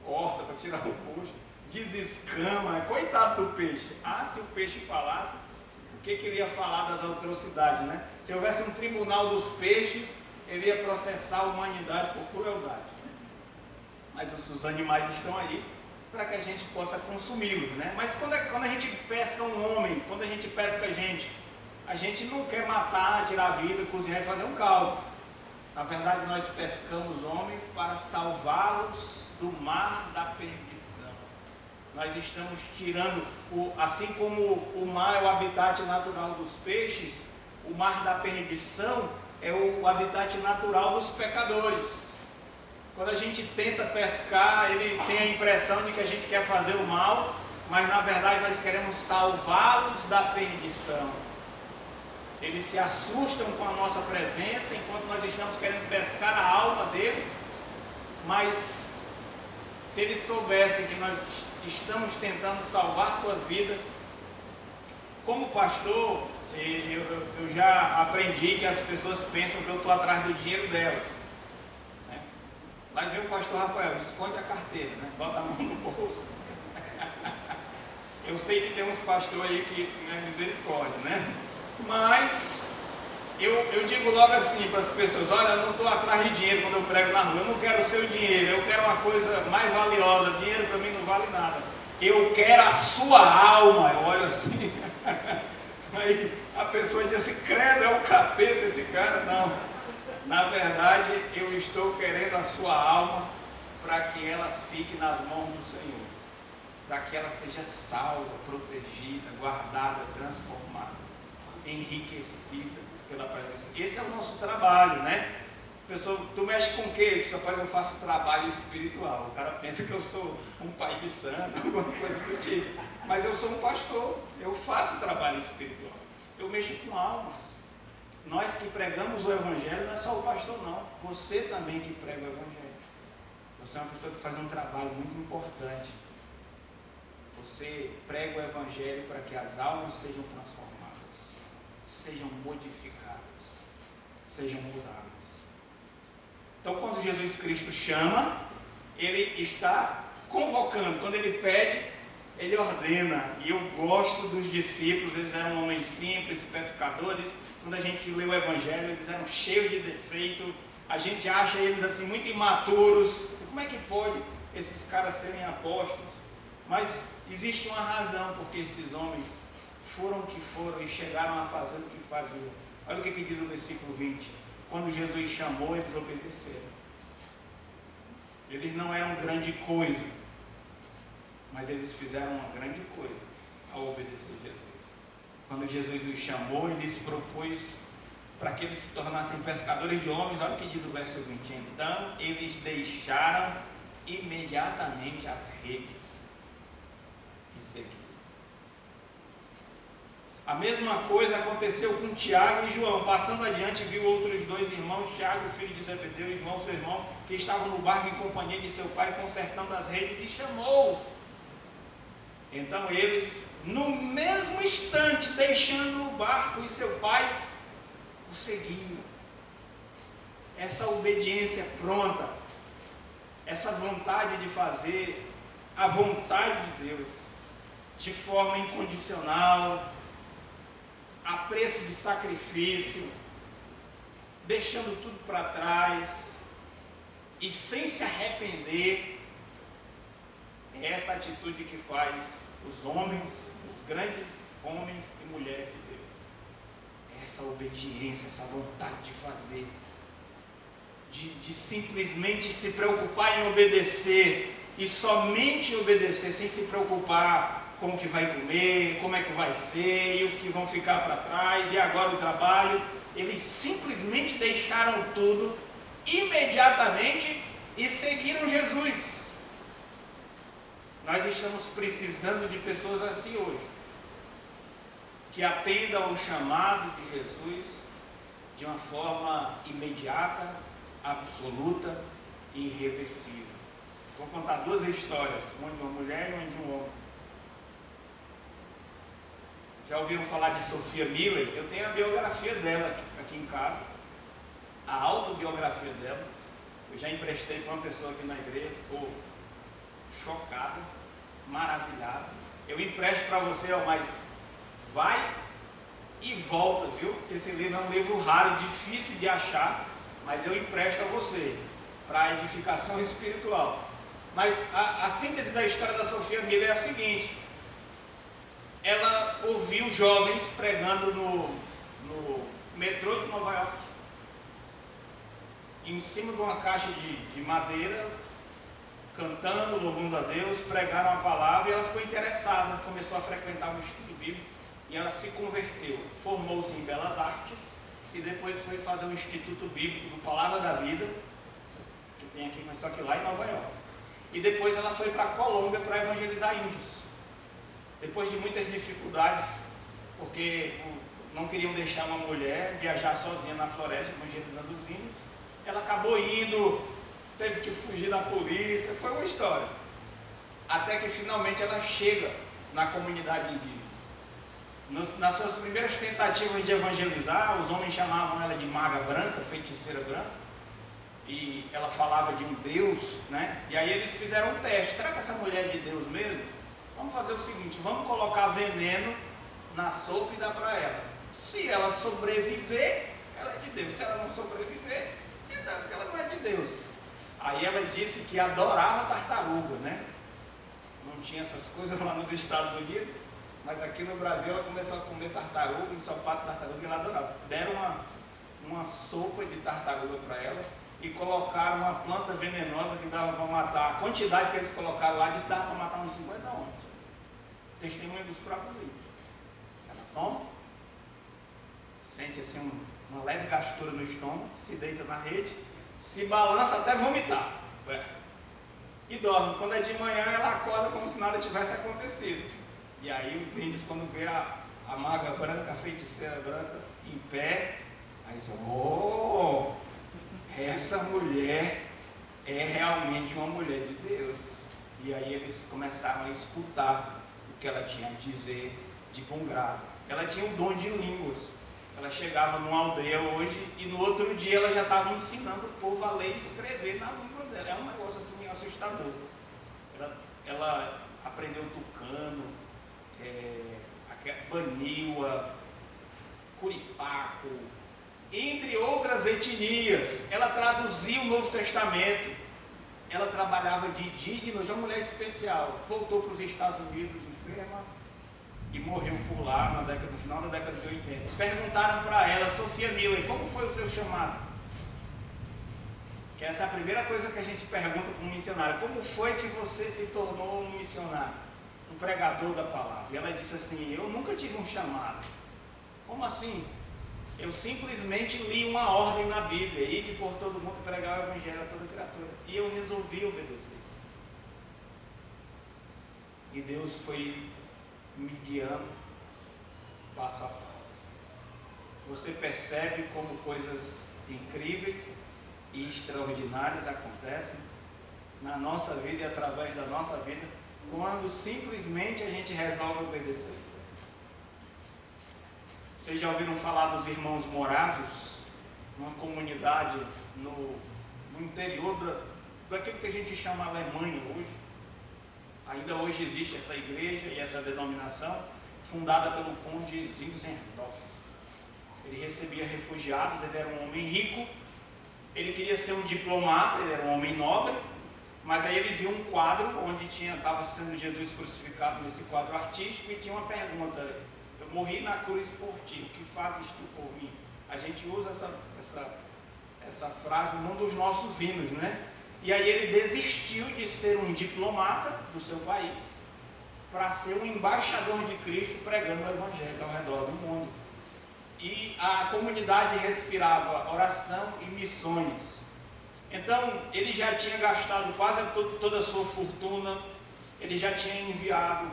corta para tirar o puxo, desescama, coitado do peixe. Se o peixe falasse, o que ele ia falar das atrocidades, né? Se houvesse um tribunal dos peixes, ele ia processar a humanidade por crueldade. Mas os animais estão aí para que a gente possa consumi-los, né? Mas quando a gente pesca um homem, quando a gente pesca a gente não quer matar, tirar a vida, cozinhar e fazer um caldo. Na verdade, nós pescamos homens para salvá-los do mar da perdição. Nós estamos tirando, assim como o mar é o habitat natural dos peixes, o mar da perdição é o habitat natural dos pecadores. Quando a gente tenta pescar, ele tem a impressão de que a gente quer fazer o mal, mas na verdade nós queremos salvá-los da perdição. Eles se assustam com a nossa presença, enquanto nós estamos querendo pescar a alma deles, mas se eles soubessem que nós estamos tentando salvar suas vidas, como pastor, eu já aprendi que as pessoas pensam que eu estou atrás do dinheiro delas, né? Vai ver o pastor Rafael, esconde a carteira, né? Bota a mão no bolso. Eu sei que tem uns pastores aí que não é misericórdia, né? Mas eu digo logo assim para as pessoas: olha, eu não estou atrás de dinheiro quando eu prego na rua, eu não quero o seu dinheiro, eu quero uma coisa mais valiosa. Dinheiro para mim não vale nada, eu quero a sua alma. Eu olho assim, aí a pessoa diz assim: credo, é um capeta esse cara. Não, na verdade eu estou querendo a sua alma para que ela fique nas mãos do Senhor, para que ela seja salva, protegida, guardada, transformada, enriquecida pela presença. Esse é o nosso trabalho, né? Pessoa, tu mexe com o quê? Eu disse: rapaz, eu faço trabalho espiritual. O cara pensa que eu sou um pai de santo, alguma coisa do tipo. Mas eu sou um pastor, eu faço trabalho espiritual. Eu mexo com almas. Nós que pregamos o Evangelho, não é só o pastor não, você também que prega o Evangelho. Você é uma pessoa que faz um trabalho muito importante. Você prega o Evangelho para que as almas sejam transformadas, sejam modificadas, sejam mudadas. Então, quando Jesus Cristo chama, Ele está convocando. Quando Ele pede, Ele ordena. E eu gosto dos discípulos, eles eram homens simples, pescadores. Quando a gente lê o Evangelho, eles eram cheios de defeito. A gente acha eles assim muito imaturos. Como é que pode esses caras serem apóstolos? Mas existe uma razão porque esses homens foram o que foram e chegaram a fazer o que faziam. Olha o que diz o versículo 20. Quando Jesus chamou, eles obedeceram. Eles não eram grande coisa, mas eles fizeram uma grande coisa ao obedecer Jesus. Quando Jesus os chamou, ele lhes propôs para que eles se tornassem pescadores de homens. Olha o que diz o verso 20. Então eles deixaram imediatamente as redes e seguiram. A mesma coisa aconteceu com Tiago e João. Passando adiante, viu outros dois irmãos, Tiago, filho de Zebedeu, e João, seu irmão, que estavam no barco em companhia de seu pai, consertando as redes, e chamou-os. Então eles, no mesmo instante, deixando o barco e seu pai, o seguiram. Essa obediência pronta, essa vontade de fazer a vontade de Deus, de forma incondicional, a preço de sacrifício, deixando tudo para trás e sem se arrepender, é essa atitude que faz os homens, os grandes homens e mulheres de Deus. Essa obediência, essa vontade de fazer, de simplesmente se preocupar em obedecer e somente obedecer, sem se preocupar com o que vai comer, como é que vai ser, e os que vão ficar para trás, e agora o trabalho. Eles simplesmente deixaram tudo imediatamente e seguiram Jesus. Nós estamos precisando de pessoas assim hoje, que atendam ao chamado de Jesus de uma forma imediata, absoluta e irreversível. Vou contar duas histórias, uma de uma mulher e uma de um homem. Já ouviram falar de Sophia Miller? Eu tenho a biografia dela aqui em casa, a autobiografia dela. Eu já emprestei para uma pessoa aqui na igreja, ficou chocada, maravilhada. Eu empresto para você, mas vai e volta, viu? Porque esse livro é um livro raro, difícil de achar, mas eu empresto a você, para a edificação espiritual. Mas a síntese da história da Sophia Miller é a seguinte: ela ouviu jovens pregando no metrô de Nova York, em cima de uma caixa de madeira, cantando, louvando a Deus, pregaram a palavra, e ela ficou interessada, começou a frequentar um estudo bíblico, e ela se converteu, formou-se em Belas Artes, e depois foi fazer o Instituto Bíblico do Palavra da Vida, que tem aqui, mas só que lá em Nova York. E depois ela foi para a Colômbia para evangelizar índios. Depois de muitas dificuldades, porque não queriam deixar uma mulher viajar sozinha na floresta evangelizando os índios, ela acabou indo, teve que fugir da polícia, foi uma história. Até que finalmente ela chega na comunidade indígena. Nas suas primeiras tentativas de evangelizar, os homens chamavam ela de maga branca, feiticeira branca, e ela falava de um Deus, né? E aí eles fizeram um teste: será que essa mulher é de Deus mesmo? Vamos fazer o seguinte, vamos colocar veneno na sopa e dar para ela. Se ela sobreviver, ela é de Deus. Se ela não sobreviver, então porque ela não é de Deus. Aí ela disse que adorava tartaruga, né? Não tinha essas coisas lá nos Estados Unidos, mas aqui no Brasil ela começou a comer tartaruga, ensopado de tartaruga, e ela adorava. Deram uma sopa de tartaruga para ela e colocaram uma planta venenosa que dava para matar. A quantidade que eles colocaram lá, disse que dava para matar uns 50 homens. Testemunho dos próprios índios. Ela toma, sente assim uma leve gastura no estômago, se deita na rede, se balança até vomitar, e dorme. Quando é de manhã, ela acorda como se nada tivesse acontecido. E aí os índios, quando vê a maga branca, a feiticeira branca em pé, aí dizem: oh, essa mulher é realmente uma mulher de Deus. E aí eles começaram a escutar o que ela tinha a dizer de bom grado. Ela tinha um dom de línguas. Ela chegava numa aldeia hoje e no outro dia ela já estava ensinando o povo a ler e escrever na língua dela. É um negócio assim assustador. Ela aprendeu tucano, baniwa, curipaco, entre outras etnias. Ela traduzia o Novo Testamento. Ela trabalhava de dignos, uma mulher especial. Voltou para os Estados Unidos enferma e morreu por lá no final da década de 80. Perguntaram para ela: Sophia Miller, como foi o seu chamado? Que essa é a primeira coisa que a gente pergunta para um missionário: como foi que você se tornou um missionário, um pregador da palavra? E ela disse assim: eu nunca tive um chamado. Como assim? Eu simplesmente li uma ordem na Bíblia: ide por todo mundo pregar o evangelho a toda criatura. E eu resolvi obedecer. E Deus foi me guiando, passo a passo. Você percebe como coisas incríveis e extraordinárias acontecem na nossa vida e através da nossa vida, quando simplesmente a gente resolve obedecer. Vocês já ouviram falar dos irmãos morávios? Uma comunidade no interior daquilo que a gente chama Alemanha hoje. Ainda hoje existe essa igreja e essa denominação, fundada pelo conde Zinzendorf. Ele recebia refugiados, ele era um homem rico, ele queria ser um diplomata, ele era um homem nobre, mas aí ele viu um quadro onde estava sendo Jesus crucificado nesse quadro artístico e tinha uma pergunta: eu morri na cruz por ti, o que fazes tu por mim? A gente usa essa frase num dos nossos hinos, né? E aí ele desistiu de ser um diplomata do seu país para ser um embaixador de Cristo pregando o Evangelho ao redor do mundo. E a comunidade respirava oração e missões. Então ele já tinha gastado quase toda a sua fortuna, ele já tinha enviado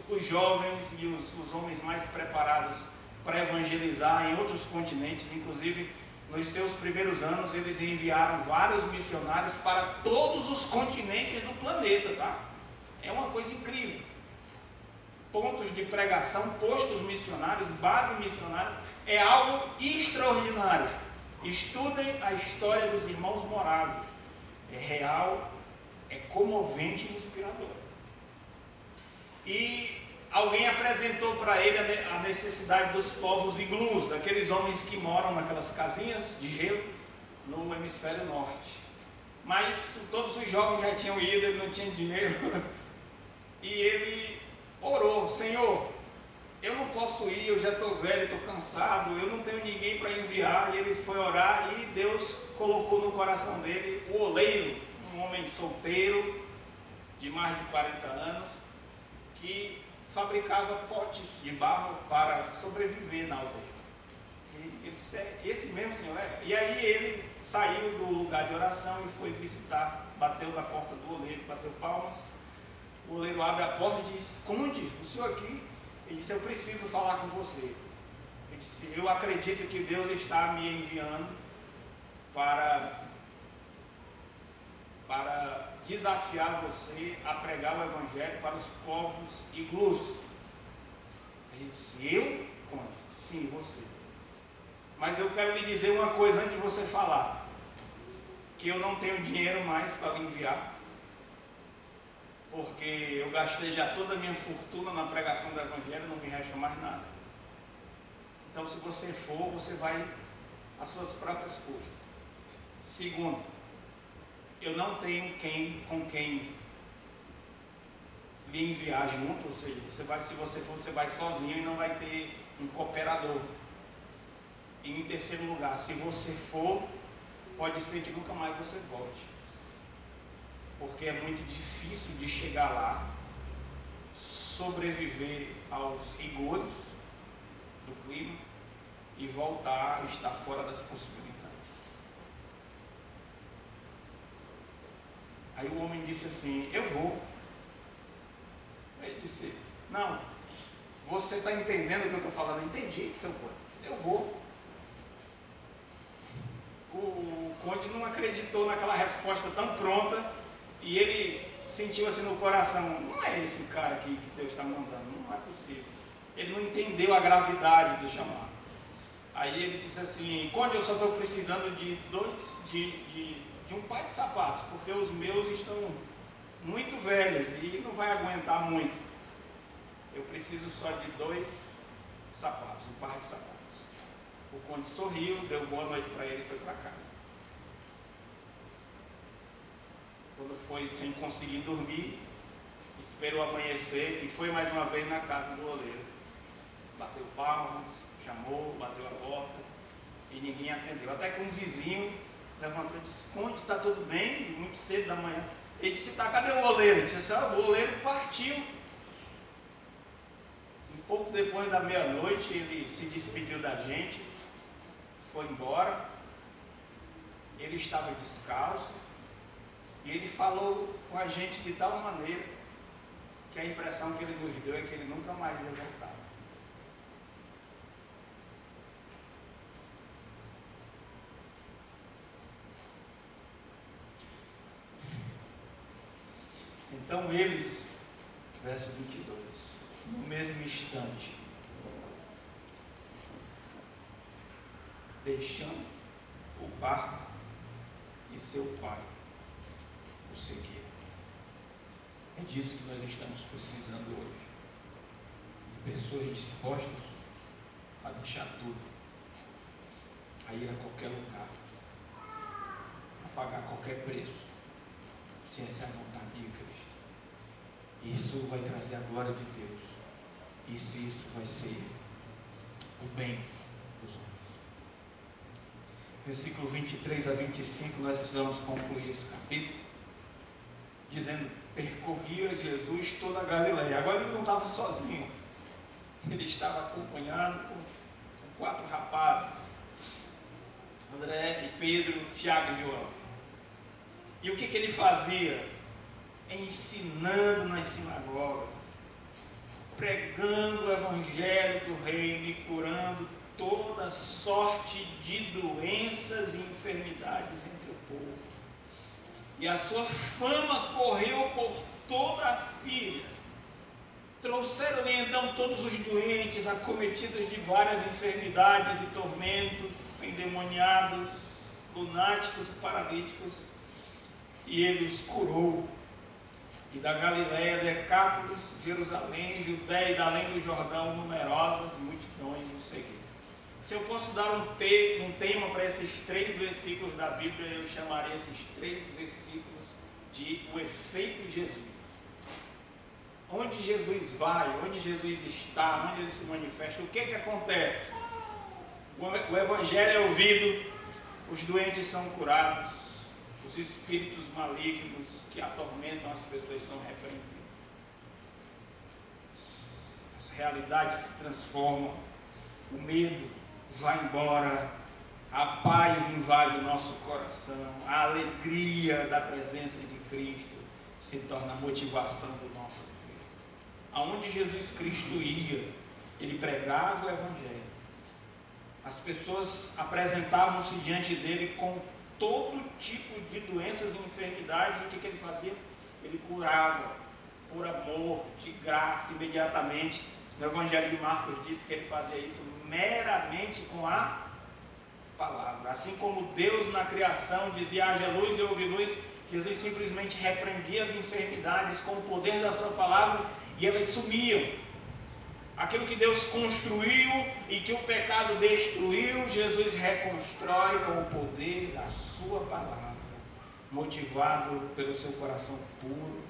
os jovens e os homens mais preparados para evangelizar em outros continentes. Inclusive, nos seus primeiros anos, eles enviaram vários missionários para todos os continentes do planeta, tá? É uma coisa incrível. Pontos de pregação, postos missionários, base missionária, é algo extraordinário. Estudem a história dos irmãos moráveis. É real, é comovente e inspirador. E alguém apresentou para ele a necessidade dos povos iglus, daqueles homens que moram naquelas casinhas de gelo no hemisfério norte. Mas todos os jovens já tinham ido, ele não tinha dinheiro. E ele orou: Senhor, eu não posso ir, eu já estou velho, estou cansado, eu não tenho ninguém para enviar. E ele foi orar e Deus colocou no coração dele o oleiro, um homem solteiro de mais de 40 anos, que fabricava potes de barro para sobreviver na aldeia. E ele disse: esse mesmo senhor é. E aí ele saiu do lugar de oração e foi visitar, bateu na porta do oleiro, bateu palmas. O oleiro abre a porta e diz: conde, o senhor aqui? Ele disse: eu preciso falar com você. Ele disse: eu acredito que Deus está me enviando para desafiar você a pregar o Evangelho para os povos iglus. Ele disse: eu? Conde? Sim, você. Mas eu quero lhe dizer uma coisa antes de você falar, que eu não tenho dinheiro mais para lhe enviar, porque eu gastei já toda a minha fortuna na pregação do Evangelho, não me resta mais nada. Então, se você for, você vai às suas próprias custas. Segundo, eu não tenho com quem lhe enviar junto, ou seja, se você for, você vai sozinho e não vai ter um cooperador. E em terceiro lugar, se você for, pode ser que nunca mais você volte, porque é muito difícil de chegar lá, sobreviver aos rigores do clima e voltar a estar fora das possibilidades. Aí o homem disse assim: eu vou. Ele disse: não, você está entendendo o que eu estou falando? Entendi, seu conde, eu vou. O conde não acreditou naquela resposta tão pronta e ele sentiu assim no coração: não é esse cara aqui que Deus está mandando, não é possível. Ele não entendeu a gravidade do chamado. Aí ele disse assim: conde, eu só estou precisando de um par de sapatos, porque os meus estão muito velhos e não vai aguentar muito. Eu preciso só de 2 sapatos, um par de sapatos. O conde sorriu, deu boa noite para ele e foi para casa. Quando foi sem conseguir dormir, esperou amanhecer e foi mais uma vez na casa do oleiro. Bateu palmas, chamou, bateu a porta e ninguém atendeu. Até que um vizinho levantou e disse: conde, está tudo bem? Muito cedo da manhã. Ele disse: tá, cadê o oleiro? Ele disse: o oleiro partiu. Um pouco depois da meia-noite, ele se despediu da gente, foi embora. Ele estava descalço e ele falou com a gente de tal maneira que a impressão que ele nos deu é que ele nunca mais ia voltar. Então eles, verso 22, no mesmo instante, deixando o barco e seu pai, o seguiram. É disso que nós estamos precisando hoje. De pessoas dispostas a deixar tudo, a ir a qualquer lugar, a pagar qualquer preço, se essa é a vontade de Cristo. Isso vai trazer a glória de Deus. E se isso vai ser o bem dos homens. Versículo 23 a 25, nós precisamos concluir esse capítulo, dizendo: percorria Jesus toda a Galileia. Agora ele não estava sozinho, ele estava acompanhado com 4 rapazes, André e Pedro, Tiago e João. E o que ele fazia? Ensinando nas sinagogas, pregando o evangelho do reino e curando toda sorte de doenças e enfermidades entre o povo. E a sua fama correu por toda a Síria. Trouxeram-lhe então todos os doentes, acometidos de várias enfermidades e tormentos, endemoniados, lunáticos e paralíticos, e ele os curou. E da Galileia, Decápolis, Jerusalém, Judeia e da além do Jordão, numerosas multidões o seguiram. Se eu posso dar um tema para esses 3 versículos da Bíblia, eu chamaria esses 3 versículos de o efeito Jesus. Onde Jesus vai, onde Jesus está, onde ele se manifesta, o que acontece? O evangelho é ouvido, os doentes são curados, os espíritos malignos que atormentam as pessoas são repreendidos. As realidades se transformam, o medo vai embora, a paz invade o nosso coração, a alegria da presença de Cristo se torna a motivação do nosso viver. Aonde Jesus Cristo ia, ele pregava o evangelho. As pessoas apresentavam-se diante dele com todo tipo de doenças e enfermidades. O que ele fazia? Ele curava por amor, de graça, imediatamente. No Evangelho de Marcos diz que ele fazia isso meramente com a palavra. Assim como Deus na criação dizia: haja luz e houve luz, Jesus simplesmente repreendia as enfermidades com o poder da sua palavra e elas sumiam. Aquilo que Deus construiu e que o pecado destruiu, Jesus reconstrói com o poder da sua palavra, motivado pelo seu coração puro,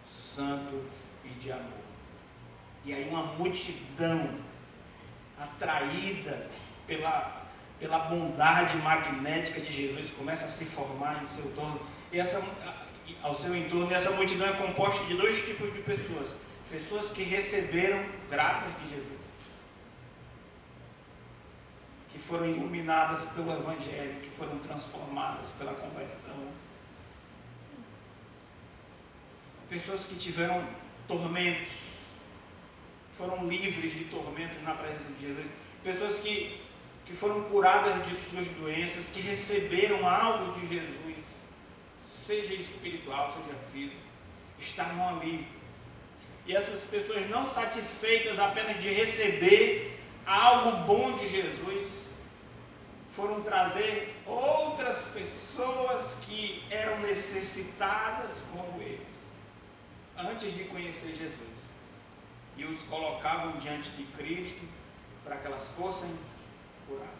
santo e de amor. E aí uma multidão atraída pela bondade magnética de Jesus começa a se formar em seu torno, ao seu entorno. E essa multidão é composta de 2 tipos de pessoas: pessoas que receberam graças de Jesus, que foram iluminadas pelo evangelho, que foram transformadas pela conversão, pessoas que tiveram tormentos, foram livres de tormentos na presença de Jesus, pessoas que foram curadas de suas doenças, que receberam algo de Jesus, seja espiritual, seja físico, estavam ali. E essas pessoas, não satisfeitas apenas de receber algo bom de Jesus, foram trazer outras pessoas que eram necessitadas como eles, antes de conhecer Jesus, e os colocavam diante de Cristo para que elas fossem curadas.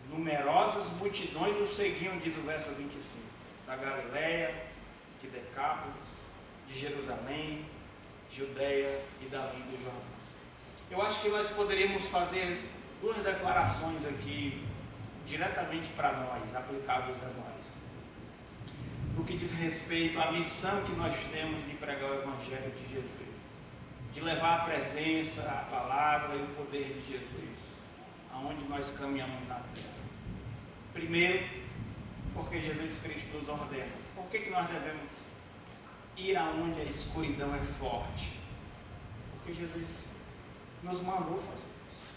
Numerosas multidões o seguiam, diz o verso 25, da Galileia, de Decápolis, de Jerusalém, Judeia e da além do Jordão. Eu acho que nós poderíamos fazer 2 declarações aqui, diretamente para nós, aplicáveis a nós, no que diz respeito à missão que nós temos de pregar o Evangelho de Jesus, de levar a presença, a palavra e o poder de Jesus aonde nós caminhamos na terra. Primeiro, porque Jesus Cristo nos ordena. Por que nós devemos ir aonde a escuridão é forte? Porque Jesus nos mandou fazer isso.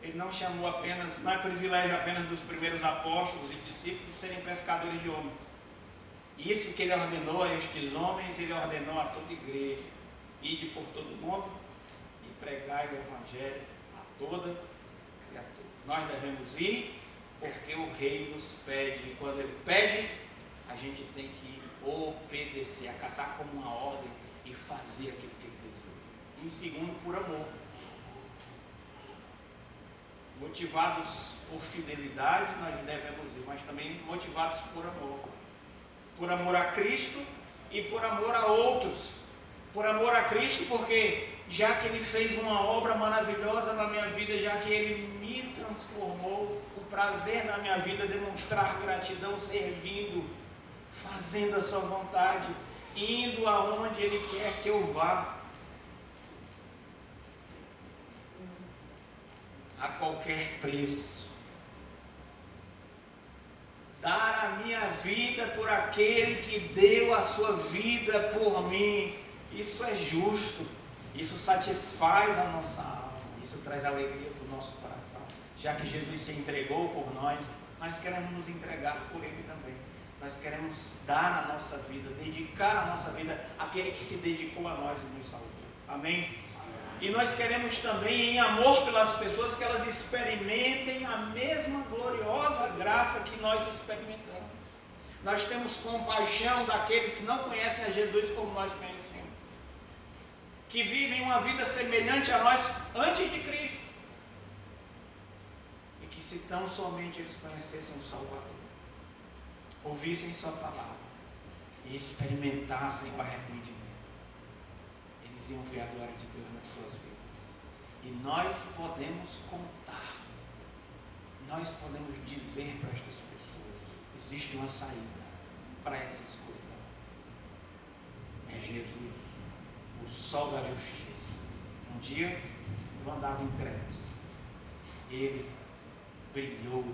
Ele não chamou apenas, não é privilégio apenas dos primeiros apóstolos e discípulos serem pescadores de homens. Isso que ele ordenou a estes homens, ele ordenou a toda igreja. Ide por todo mundo e pregai o evangelho a toda criatura. Nós devemos ir porque o rei nos pede. E quando ele pede, a gente tem que obedecer, acatar como uma ordem e fazer aquilo que ele deseja. Em segundo, por amor. Motivados por fidelidade, nós devemos ir, mas também motivados por amor. Por amor a Cristo e por amor a outros. Por amor a Cristo, porque já que Ele fez uma obra maravilhosa na minha vida, já que Ele me transformou, o prazer na minha vida é demonstrar gratidão, servindo, fazendo a sua vontade, indo aonde Ele quer que eu vá, a qualquer preço. Dar a minha vida por aquele que deu a sua vida por mim. Isso é justo. Isso satisfaz a nossa alma. Isso traz alegria para o nosso coração. Já que Jesus se entregou por nós, nós queremos nos entregar por Ele também. Nós queremos dar a nossa vida, dedicar a nossa vida àquele que se dedicou a nós e nos salvou. Amém? E nós queremos também, em amor pelas pessoas, que elas experimentem a mesma gloriosa graça que nós experimentamos. Nós temos compaixão daqueles que não conhecem a Jesus como nós conhecemos, que vivem uma vida semelhante a nós antes de Cristo, e que se tão somente eles conhecessem o Salvador, ouvissem sua palavra e experimentassem o arrependimento, eles iam ver a glória de Deus nas suas vidas. E nós podemos contar, nós podemos dizer para estas pessoas: existe uma saída para essa escuridão. É Jesus, o sol da justiça. Um dia eu andava em trevas, Ele brilhou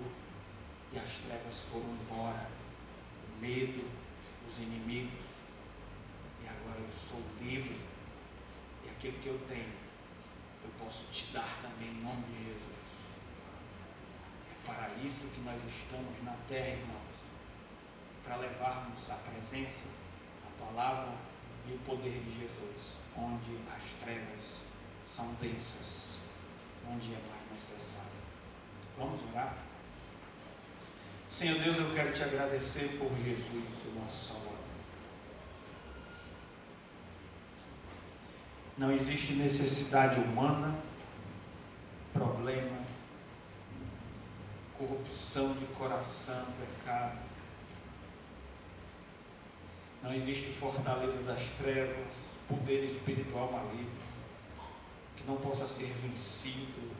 e as trevas foram embora, o medo, os inimigos, e agora eu sou livre. E aquilo que eu tenho, eu posso te dar também em nome de Jesus. É para isso que nós estamos na terra, irmãos, para levarmos a presença, a palavra e o poder de Jesus, onde as trevas são densas, onde é mais necessário. Vamos orar? Senhor Deus, eu quero te agradecer por Jesus, o nosso Salvador. Não existe necessidade humana, problema, corrupção de coração, pecado. Não existe fortaleza das trevas, poder espiritual maligno, que não possa ser vencido,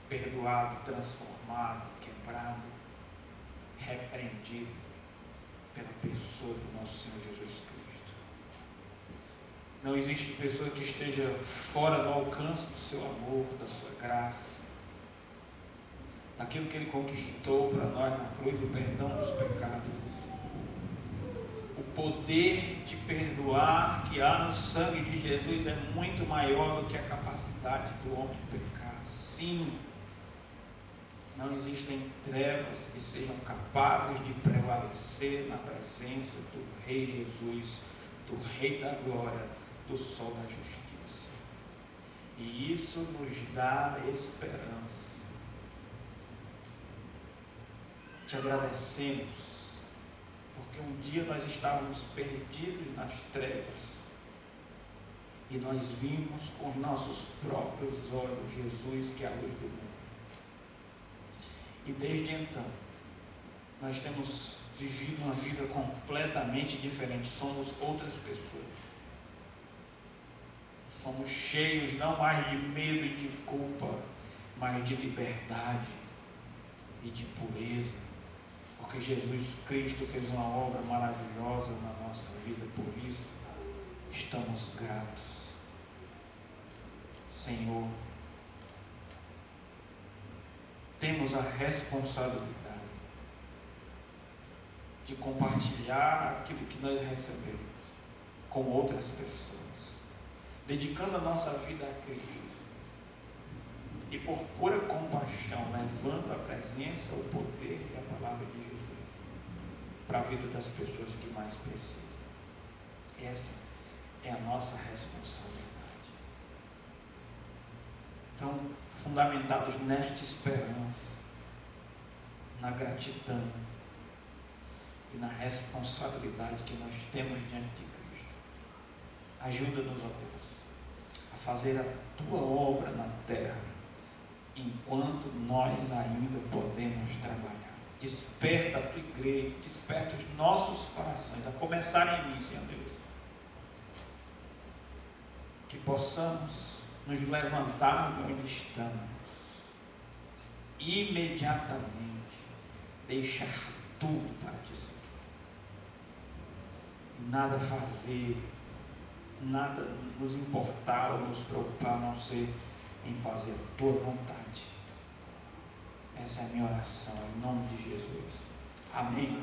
perdoado, transformado, quebrado, repreendido pela pessoa do nosso Senhor Jesus Cristo. Não existe pessoa que esteja fora do alcance do seu amor, da sua graça, daquilo que Ele conquistou para nós na cruz, o perdão dos pecados. O poder de perdoar que há no sangue de Jesus é muito maior do que a capacidade do homem pecar. Sim, não existem trevas que sejam capazes de prevalecer na presença do Rei Jesus, do Rei da Glória, do sol da justiça. E isso nos dá esperança. Te agradecemos, porque um dia nós estávamos perdidos nas trevas e nós vimos com os nossos próprios olhos Jesus, que é a luz do mundo. E desde então nós temos vivido uma vida completamente diferente. Somos outras pessoas. Somos cheios não mais de medo e de culpa, mas de liberdade e de pureza, porque Jesus Cristo fez uma obra maravilhosa na nossa vida. Por isso estamos gratos. Senhor, temos a responsabilidade de compartilhar aquilo que nós recebemos com outras pessoas, dedicando a nossa vida a Cristo, e por pura compaixão, levando a presença, o poder e a palavra de Jesus. para a vida das pessoas que mais precisam. Essa é a nossa responsabilidade. Então, fundamentados nesta esperança, na gratidão e na responsabilidade que nós temos diante de Cristo, ajuda-nos, ó Deus, a fazer a tua obra na terra, enquanto nós ainda podemos trabalhar. Desperta a tua igreja, desperta os nossos corações, a começar em mim, Senhor Deus. Que possamos nos levantar de onde estamos, imediatamente deixar tudo para te seguir. E nada fazer, nada nos importar ou nos preocupar, a não ser em fazer a tua vontade. Essa é a minha oração, em nome de Jesus. Amém.